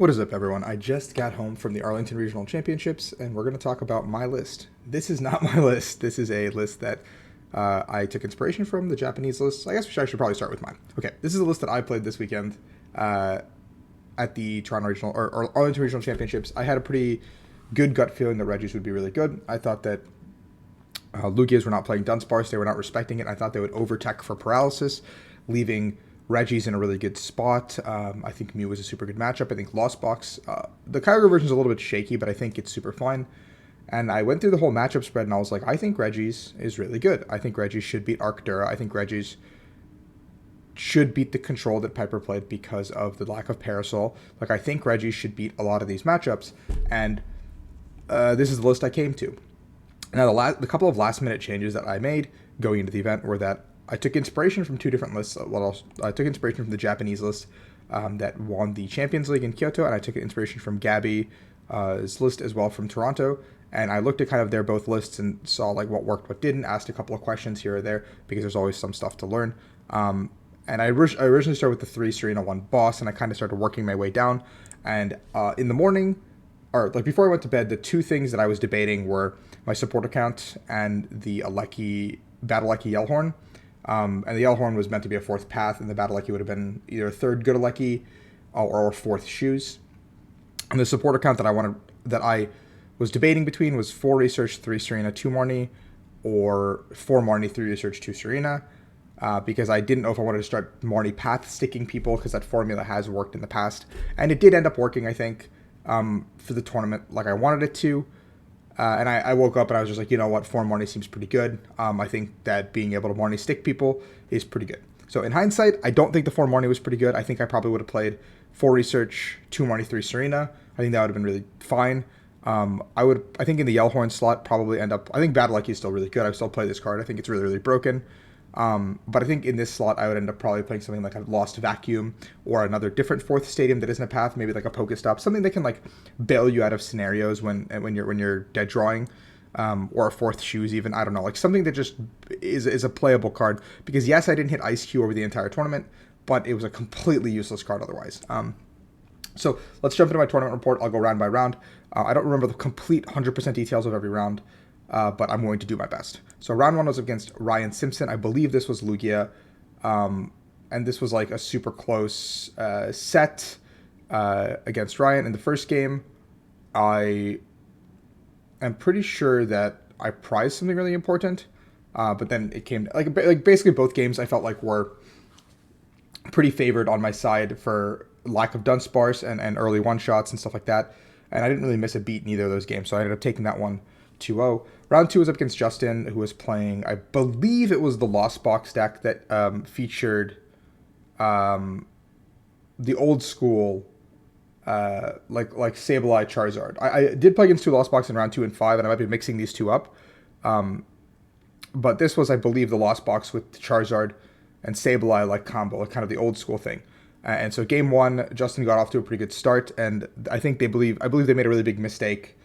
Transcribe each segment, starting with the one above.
What is up, everyone? I just got home from the Arlington Regional Championships, and we're going to talk about my list. This is not my list. This is a list that I took inspiration from, the Japanese list. I guess I should probably start with mine. Okay, this is the list that I played this weekend at the Toronto Regional or Arlington Regional Championships. I had a pretty good gut feeling that Regis would be really good. I thought that Lugias were not playing Dunsparce. They were not respecting it. I thought they would overtech for paralysis, leaving Reggie's in a really good spot. I think Mew was a super good matchup. I think Lost Box, the Kyogre version is a little bit shaky, but I think it's super fine. And I went through the whole matchup spread, and I was like, I think Reggie's is really good. I think Reggie's should beat Arctura. I think Reggie's should beat the control that Piper played because of the lack of Parasol. Like, I think Reggie's should beat a lot of these matchups, and this is the list I came to. Now, the couple of last-minute changes that I made going into the event were that I took inspiration from two different lists. I took inspiration from the Japanese list that won the Champions League in Kyoto, and I took inspiration from Gabby's list as well from Toronto. And I looked at kind of their both lists and saw like what worked, what didn't, asked a couple of questions here or there because there's always some stuff to learn. And I originally started with the 3 Serena 1 boss, and I kind of started working my way down. And in the morning, or like before I went to bed, the two things that I was debating were my support account and the Battle Lecky Yellhorn. And the Yellhorn was meant to be a 4th path, and the Battle Lecky would have been either a 3rd Good Lecky or a 4th Shoes. And the support account that I was debating between was 4 Research, 3 Serena, 2 Marnie, or 4 Marnie, 3 Research, 2 Serena, because I didn't know if I wanted to start Marnie path sticking people, because that formula has worked in the past. And it did end up working, I think, for the tournament like I wanted it to. And I woke up and I was just like, you know what, 4 Marnie seems pretty good. I think that being able to Marnie stick people is pretty good. So in hindsight, I don't think the 4 Marnie was pretty good. I think I probably would have played 4 Research, 2 Marnie, 3 Serena. I think that would have been really fine. I think in the Yellhorn slot probably end up, I think Battle Lucky is still really good. I still play this card. I think it's really, really broken. But I think in this slot, I would end up probably playing something like a Lost Vacuum or another different 4th stadium that isn't a path, maybe like a Pokestop, something that can like bail you out of scenarios when you're dead drawing, or a 4th Shoes even. I don't know, like something that just is a playable card. Because yes, I didn't hit Ice Q over the entire tournament, but it was a completely useless card otherwise. So let's jump into my tournament report. I'll go round by round. I don't remember the complete 100% details of every round, but I'm going to do my best. So round 1 was against Ryan Simpson. I believe this was Lugia, and this was like a super close set against Ryan. In the first game, I am pretty sure that I prized something really important, but then it came like basically both games I felt like were pretty favored on my side for lack of Dunsparce and early one-shots and stuff like that. And I didn't really miss a beat in either of those games, so I ended up taking that one 2-0. Round 2 was up against Justin, who was playing, I believe it was the Lost Box deck that featured the old school, like Sableye Charizard. I did play against 2 Lost Box in round 2 and 5, and I might be mixing these two up. But this was, I believe, the Lost Box with the Charizard and Sableye like combo, like kind of the old school thing. And so game 1, Justin got off to a pretty good start, and I believe they made a really big mistake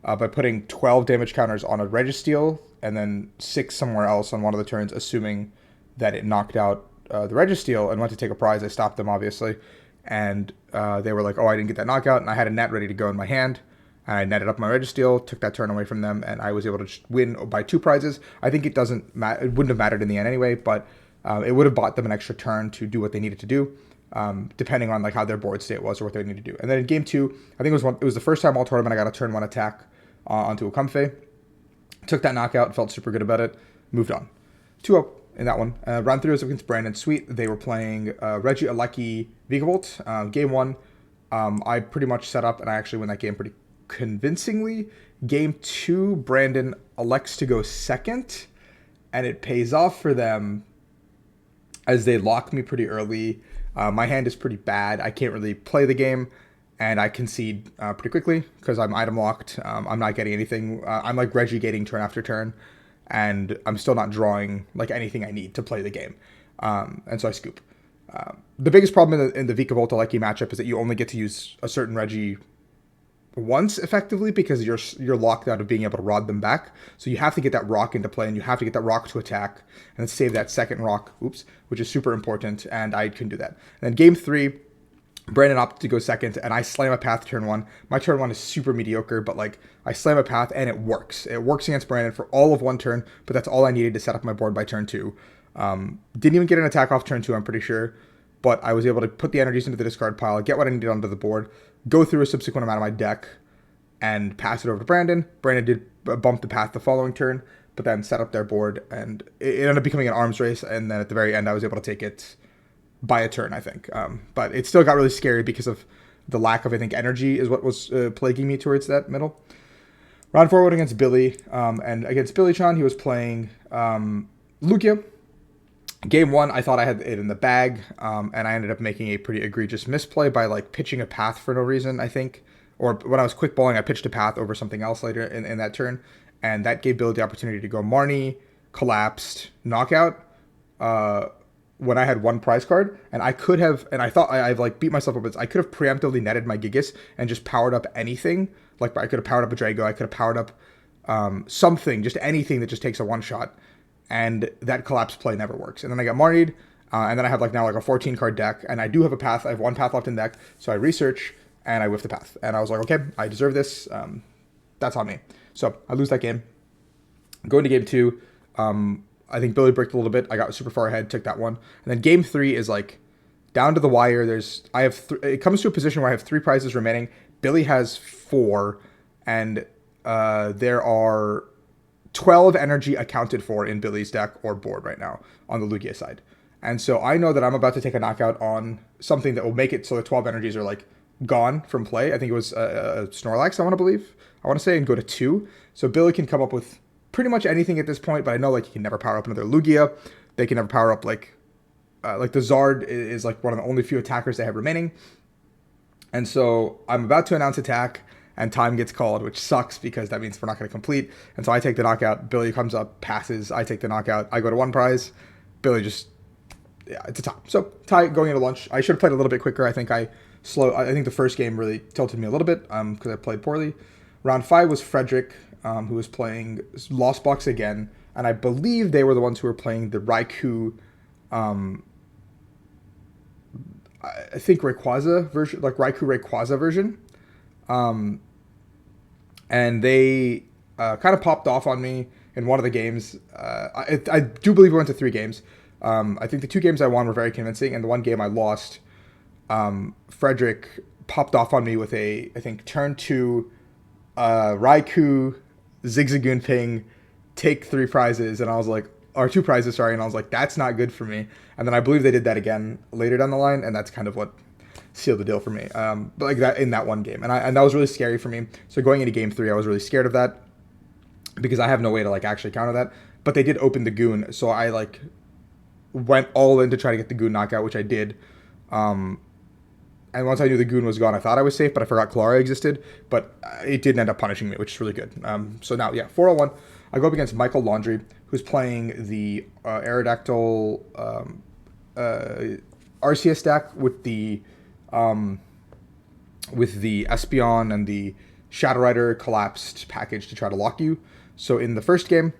by putting 12 damage counters on a Registeel and then 6 somewhere else on one of the turns, assuming that it knocked out the Registeel and went to take a prize. I stopped them, obviously, and they were like, oh, I didn't get that knockout, and I had a net ready to go in my hand. I netted up my Registeel, took that turn away from them, and I was able to just win by 2 prizes. I think it wouldn't have mattered in the end anyway, but it would have bought them an extra turn to do what they needed to do. Depending on like how their board state was or what they need to do. And then in game 2, I think it was the first time all tournament I got a turn 1 attack onto a Comfey. Took that knockout, felt super good about it, moved on. 2-0 in that one. Round 3 was against Brandon Sweet. They were playing Regigigas Vigavolt. Game 1, I pretty much set up, and I actually win that game pretty convincingly. Game 2, Brandon elects to go second, and it pays off for them as they lock me pretty early. My hand is pretty bad. I can't really play the game, and I concede pretty quickly because I'm item locked. I'm not getting anything. I'm like Regigating turn after turn, and I'm still not drawing like anything I need to play the game. And so I scoop. The biggest problem in the Vikavolt Lecky matchup is that you only get to use a certain Regi once effectively because you're locked out of being able to rod them back. So you have to get that rock into play, and you have to get that rock to attack and then save that second rock, which is super important, and I couldn't do that. And then game 3, Brandon opted to go second, and I slam a path turn one. My turn one is super mediocre, but like I slam a path and it works. It works against Brandon for all of one turn, but that's all I needed to set up my board by turn two. Didn't even get an attack off turn two, I'm pretty sure, but I was able to put the energies into the discard pile, get what I needed onto the board, go through a subsequent amount of my deck, and pass it over to Brandon. Brandon did bump the path the following turn, but then set up their board, and it ended up becoming an arms race, and then at the very end I was able to take it by a turn, I think. But it still got really scary because of the lack of, I think, energy is what was plaguing me towards that middle. Round 4 went against Billy, and against Billy Chan, he was playing Lugia. Game 1, I thought I had it in the bag, and I ended up making a pretty egregious misplay by like pitching a path for no reason, I think. Or when I was quick balling, I pitched a path over something else later in that turn, and that gave Billy the opportunity to go Marnie, collapsed, knockout, when I had one prize card, and I could have, and I thought I've like beat myself up with this, I could have preemptively netted my Gigas and just powered up anything. Like I could have powered up a Drago, I could have powered up something, just anything that just takes a one shot, and that collapse play never works. And then I got Marnied, and then I have like now like a 14 card deck, and I do have a path. I have one path left in deck, so I research and I whiff the path, and I was like, okay, I deserve this. That's on me. So I lose that game. Going to game 2. I think Billy bricked a little bit. I got super far ahead, took that one. And then game 3 is like down to the wire. It comes to a position where I have 3 prizes remaining. Billy has 4, and there are 12 energy accounted for in Billy's deck or board right now on the Lugia side. And so I know that I'm about to take a knockout on something that will make it so the 12 energies are like gone from play. I think it was a Snorlax, I want to say, and go to 2. So Billy can come up with pretty much anything at this point, but I know like he can never power up another Lugia. They can never power up like the Zard is like one of the only few attackers they have remaining. And so I'm about to announce attack, and time gets called, which sucks because that means we're not going to complete. And so I take the knockout. Billy comes up, passes. I take the knockout. I go to 1 prize. Billy just, yeah, it's a tie. So tie going into lunch. I should have played a little bit quicker. I think I think the first game really tilted me a little bit because I played poorly. Round 5 was Frederick, who was playing Lost Box again, and I believe they were the ones who were playing the Raikou, I think Rayquaza version, like Raikou Rayquaza version, and they kind of popped off on me in one of the games. I do believe we went to 3 games. I think the 2 games I won were very convincing, and the 1 game I lost, Frederick popped off on me with I think turn 2, Raikou, Zigzagoon Ping, take 3 prizes, and I was like, or 2 prizes, sorry, and I was like, that's not good for me. And then I believe they did that again later down the line, and that's kind of what sealed the deal for me. But like that in that 1 game, and that was really scary for me. So going into game 3, I was really scared of that because I have no way to like actually counter that. But they did open the Goon, so I like went all in to try to get the Goon knockout, which I did. And once I knew the Goon was gone, I thought I was safe, but I forgot Clara existed. But it didn't end up punishing me, which is really good. So now, yeah, 401. I go up against Michael Laundry, who's playing the Aerodactyl RCS deck with the Espeon and the Shadow Rider collapsed package to try to lock you. So in the first game,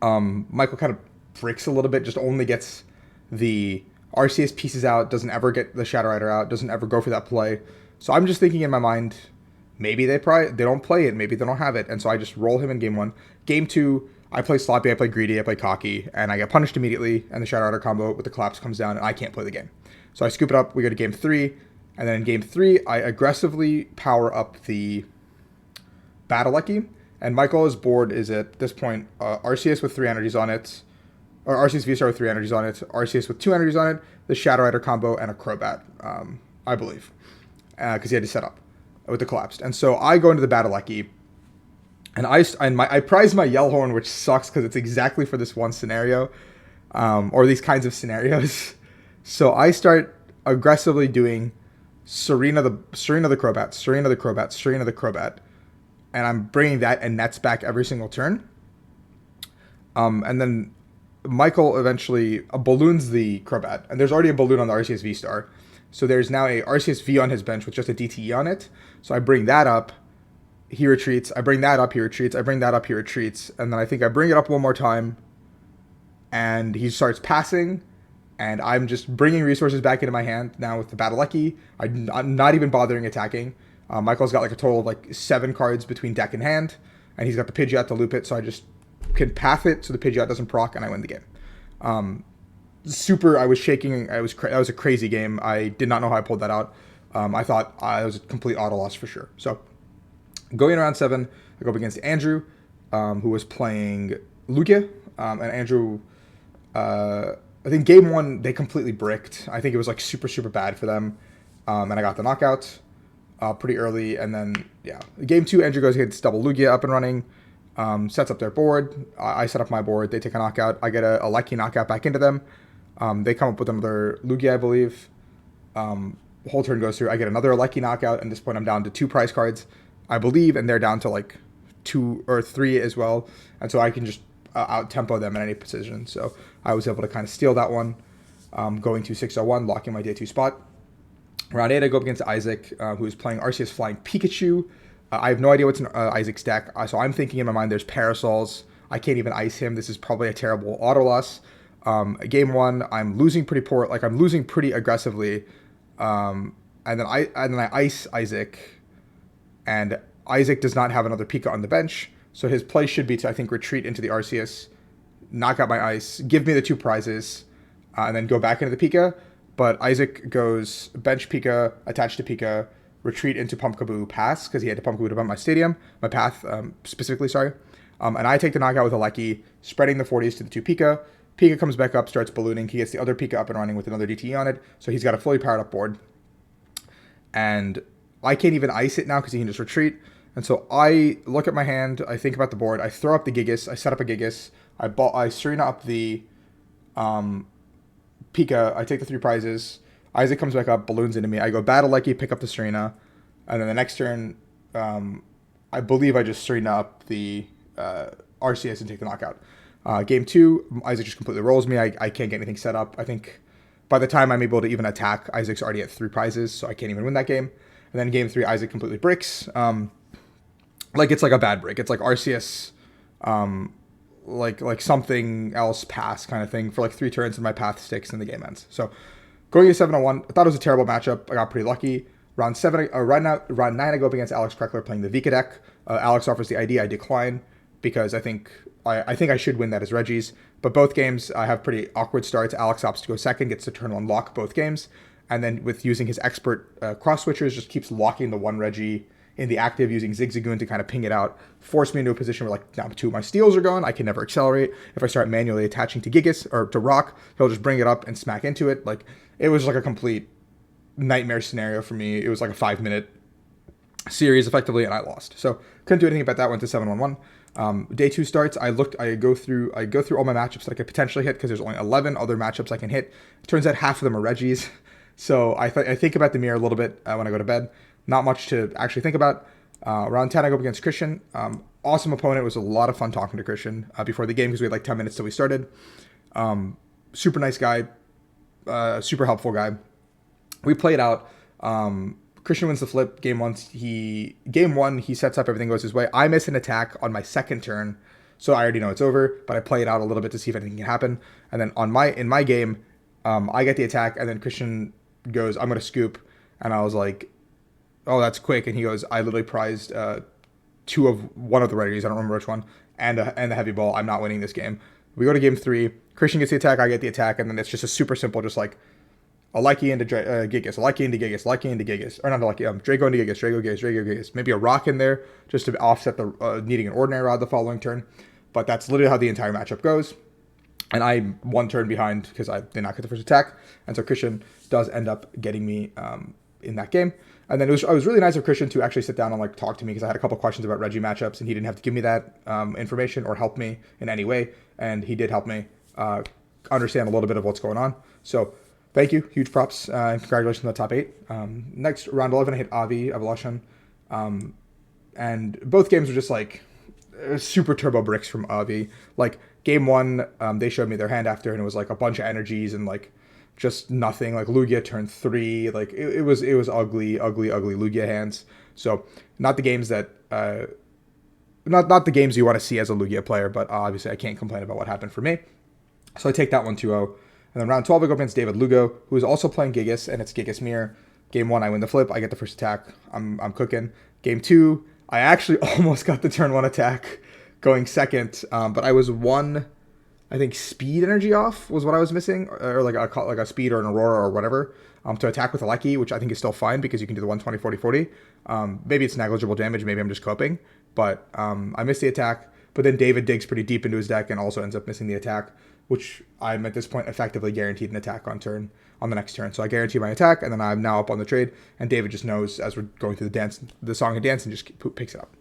Michael kind of breaks a little bit, just only gets the RCS pieces out, doesn't ever get the Shadow Rider out, doesn't ever go for that play. So I'm just thinking in my mind, maybe they don't play it, maybe they don't have it, and so I just roll him in game 1. Game 2, I play sloppy, I play greedy, I play cocky, and I get punished immediately, and the Shadow Rider combo with the collapse comes down, and I can't play the game. So I scoop it up, we go to game 3, and then in game 3, I aggressively power up the Battle Lucky, and Michael's board is at this point RCS with 3 energies on it, or RCS V-Star with 3 energies on it, RCS with 2 energies on it, the Shadow Rider combo, and a Crobat, I believe, because he had to set up with the collapsed. And so I go into the Battle Lucky, and I prize my Yellhorn, which sucks because it's exactly for this one scenario, or these kinds of scenarios. So I start aggressively doing Serena the Crobat, Serena the Crobat, Serena the Crobat, and I'm bringing that and nets back every single turn. And then Michael eventually balloons the Crobat, and there's already a balloon on the RCS V-Star. So there's now a RCS V on his bench with just a DTE on it. So I bring that up, he retreats. I bring that up, he retreats. I bring that up, he retreats. And then I think I bring it up one more time, and he starts passing, and I'm just bringing resources back into my hand now with the Battle Lucky. I'm not even bothering attacking. Michael's got like a total of like 7 cards between deck and hand, and he's got the Pidgeot to loop it, so I just can path it so the Pidgeot doesn't proc, and I win the game. I was shaking. That was a crazy game. I did not know how I pulled that out. I thought I was a complete auto loss for sure. So going in round 7, I go up against Andrew, who was playing Lugia, and Andrew. I think game 1 they completely bricked. I think it was like super super bad for them, and I got the knockout pretty early. And then game 2 Andrew goes against double Lugia up and running, sets up their board. I set up my board. They take a knockout. I get a LAKEY knockout back into them. They come up with another Lugia, I believe. The whole turn goes through. I get another LAKEY knockout. At this point, I'm down to 2 prize cards, I believe, and they're down to like 2 or 3 as well. And so I can just out tempo them in any position. So I was able to kind of steal that one, going to 601, locking my day 2 spot. Round 8, I go up against Isaac, who's playing Arceus Flying Pikachu. I have no idea what's in Isaac's deck, so I'm thinking in my mind there's Parasols. I can't even ice him. This is probably a terrible auto loss. Game 1, I'm losing pretty poor. Like I'm losing pretty aggressively, and then I ice Isaac, and Isaac does not have another Pika on the bench, so his play should be to, I think, retreat into the Arceus, knock out my ice, give me the 2 prizes, and then go back into the Pika. But Isaac goes bench Pika, attach to Pika, retreat into Pumpkaboo, pass, because he had to Pumpkaboo to bump my path, specifically, sorry. And I take the knockout with a LAKEY, spreading the 40s to the 2 Pika. Pika comes back up, starts ballooning. He gets the other Pika up and running with another DTE on it, so he's got a fully powered up board. And I can't even ice it now because he can just retreat. And so I look at my hand, I think about the board, I throw up the Gigas, I set up a Gigas, I Serena up the Pika, I take the 3 prizes, Isaac comes back up, balloons into me, I go Battle Lucky, pick up the Serena, and then the next turn, I believe I just Serena up the RCS and take the knockout. Game 2, Isaac just completely rolls me, I can't get anything set up. I think by the time I'm able to even attack, Isaac's already at 3 prizes, so I can't even win that game. And then game 3, Isaac completely bricks. Like it's like a bad break. It's like RCS, like something else pass kind of thing for like 3 turns and my path sticks and the game ends. So going to 701, I thought it was a terrible matchup. I got pretty lucky. Round 9, I go up against Alex Kreckler playing the Vika deck. Alex offers the ID, I decline because I think I should win that as Reggie's. But both games I have pretty awkward starts. Alex opts to go second, gets to turn 1 lock both games, and then with using his expert cross switchers, just keeps locking the 1 Reggie in the active, using Zigzagoon to kind of ping it out, force me into a position where like now 2 of my steals are gone. I can never accelerate. If I start manually attaching to Gigas or to Rock, he'll just bring it up and smack into it. Like it was like a complete nightmare scenario for me. It was like a 5-minute series effectively, and I lost. So couldn't do anything about that. Went to 7-1-1. Day 2 starts. I go through all my matchups that I could potentially hit because there's only 11 other matchups I can hit. It turns out half of them are Reggie's. So I think about the mirror a little bit when I go to bed. Not much to actually think about. Round 10, I go up against Christian. Awesome opponent. It was a lot of fun talking to Christian before the game because we had like 10 minutes till we started. Super nice guy. Super helpful guy. We played out. Christian wins the flip. Game 1, he sets up, everything goes his way. I miss an attack on my second turn, so I already know it's over, but I play it out a little bit to see if anything can happen. And then in my game, I get the attack, and then Christian goes, I'm going to scoop. And I was like, oh, that's quick. And he goes, I literally prized one of the Reddies, I don't remember which one, and the heavy ball. I'm not winning this game. We go to game 3. Christian gets the attack, I get the attack, and then it's just a super simple, just like a LAKEY into Gigas, a LAKEY into Gigas, LAKEY into Gigas, or not a LAKEY, Draco into Gigas, Draco Gigas, Draco Gigas. Maybe a Rock in there just to offset the needing an Ordinary Rod the following turn. But that's literally how the entire matchup goes. And I'm 1 turn behind because I did not get the first attack. And so Christian does end up getting me in that game. And then it was really nice of Christian to actually sit down and like talk to me because I had a couple questions about Reggie matchups and he didn't have to give me that information or help me in any way. And he did help me understand a little bit of what's going on. So thank you. Huge props and congratulations on the top 8. Next, round 11, I hit Avi, Evolution. And both games were just like super turbo bricks from Avi. Like game 1, they showed me their hand after and it was like a bunch of energies and like just nothing. Like Lugia turned 3. Like it was ugly Lugia hands. So not the games that not the games you want to see as a Lugia player, but obviously I can't complain about what happened for me. So I take that 1-2-0. And then round 12, I go against David Lugo, who is also playing Gigas, and it's Gigas Mirror. Game 1, I win the flip. I get the first attack. I'm cooking. Game 2, I actually almost got the turn 1 attack going second, but I was one, I think, speed energy off was what I was missing, or like a speed or an aurora or whatever, to attack with a LAKEY, which I think is still fine because you can do the 120, 40, 40. Maybe it's negligible damage. Maybe I'm just coping, but I missed the attack. But then David digs pretty deep into his deck and also ends up missing the attack, which I'm at this point effectively guaranteed an attack on the next turn. So I guarantee my attack, and then I'm now up on the trade, and David just knows as we're going through the song and dance, and just picks it up.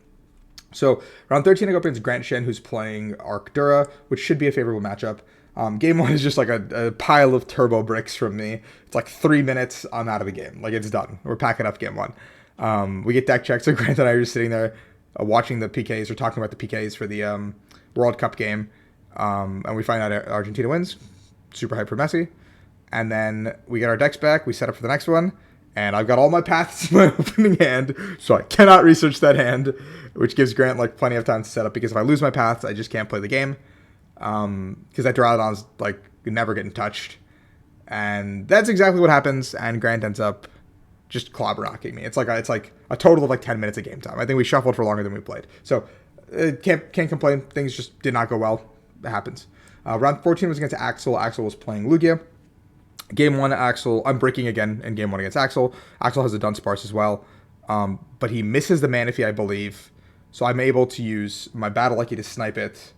So round 13, I go up against Grant Shen, who's playing Arctura, which should be a favorable matchup. Game 1 is just like a pile of turbo bricks from me. It's like 3 minutes, I'm out of the game. Like, it's done. We're packing up game 1. We get deck checks, so Grant and I are just sitting there watching the PKs, or talking about the PKs for the World Cup game. And we find out Argentina wins. Super hype for Messi. And then we get our decks back. We set up for the next one. And I've got all my paths in my opening hand, so I cannot research that hand, which gives Grant like plenty of time to set up, because if I lose my paths, I just can't play the game. Because that Duraludon's like never getting touched. And that's exactly what happens, and Grant ends up just clobber knocking me. It's like a total of like 10 minutes of game time. I think we shuffled for longer than we played. So can't complain. Things just did not go well. It happens. Round 14 was against Axel. Axel was playing Lugia. Game 1, Axel, I'm breaking again in game 1 against Axel. Axel has a Dunsparce as well, but he misses the Manaphy, I believe. So I'm able to use my Battle Lucky to snipe it,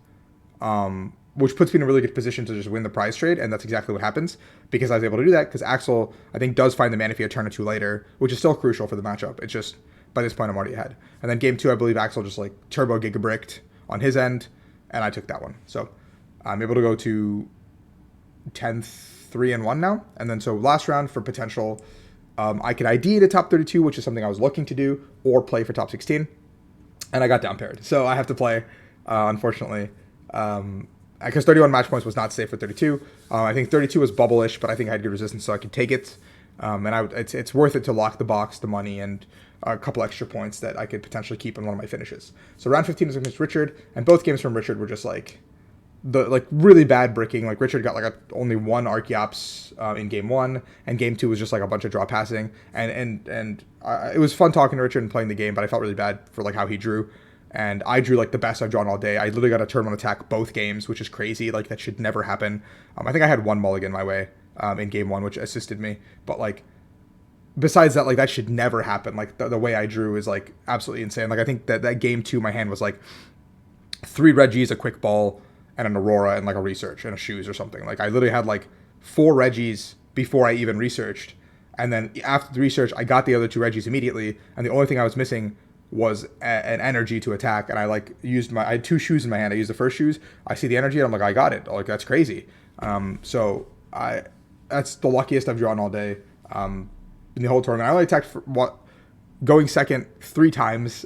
which puts me in a really good position to just win the prize trade, and that's exactly what happens, because I was able to do that, because Axel, I think, does find the Manaphy a turn or two later, which is still crucial for the matchup. It's just, by this point, I'm already ahead. And then game 2, I believe Axel just like turbo gigabricked on his end, and I took that one. So I'm able to go to 10th, 3-1 now. And then so last round for potential, I could ID to top 32, which is something I was looking to do, or play for top 16. And I got down paired. So I have to play, unfortunately, because 31 match points was not safe for 32. I think 32 was bubble-ish, but I think I had good resistance, so I could take it. It's worth it to lock the box, the money, and a couple extra points that I could potentially keep in one of my finishes. So round 15 is against Richard, and both games from Richard were just like really bad bricking. Like, Richard got like only one Archeops in game 1, and game 2 was just like a bunch of draw passing, and it was fun talking to Richard and playing the game, but I felt really bad for like how he drew, and I drew like the best I've drawn all day. I literally got a turn 1 attack both games, which is crazy. Like, that should never happen. I think I had one mulligan my way in game 1, which assisted me, but like, besides that, like, that should never happen. Like, the way I drew is like absolutely insane. Like, I think that game 2, my hand was like 3 Regis, a quick ball, and an Aurora, and like a research and a shoes or something. Like, I literally had like 4 Regis before I even researched, and then after the research, I got the other 2 Regis immediately, and the only thing I was missing was an energy to attack, and I like I had 2 shoes in my hand. I used the first shoes, I see the energy, and I'm like, I got it. Like, that's crazy. So that's the luckiest I've drawn all day in the whole tournament. I only attacked for going second 3 times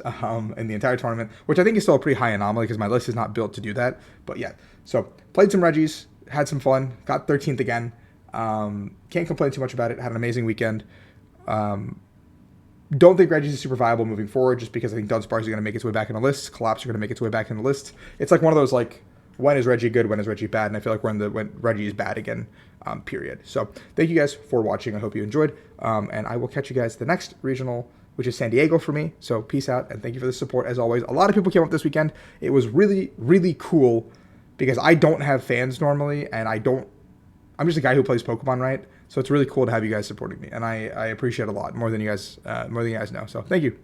in the entire tournament, which I think is still a pretty high anomaly because my list is not built to do that. But yeah, so played some Regis, had some fun, got 13th again. Can't complain too much about it. Had an amazing weekend. Don't think Regis is super viable moving forward, just because I think Dunsparce is going to make its way back in the list. Collapse are going to make its way back in the list. It's like one of those, like, when is Reggie good, when is Reggie bad? And I feel like when Reggie is bad again, period. So thank you guys for watching. I hope you enjoyed. And I will catch you guys the next regional, which is San Diego for me. So peace out, and thank you for the support as always. A lot of people came up this weekend. It was really, really cool because I don't have fans normally, and I'm just a guy who plays Pokemon, right? So it's really cool to have you guys supporting me, and I appreciate it a lot, more than you guys know. So thank you.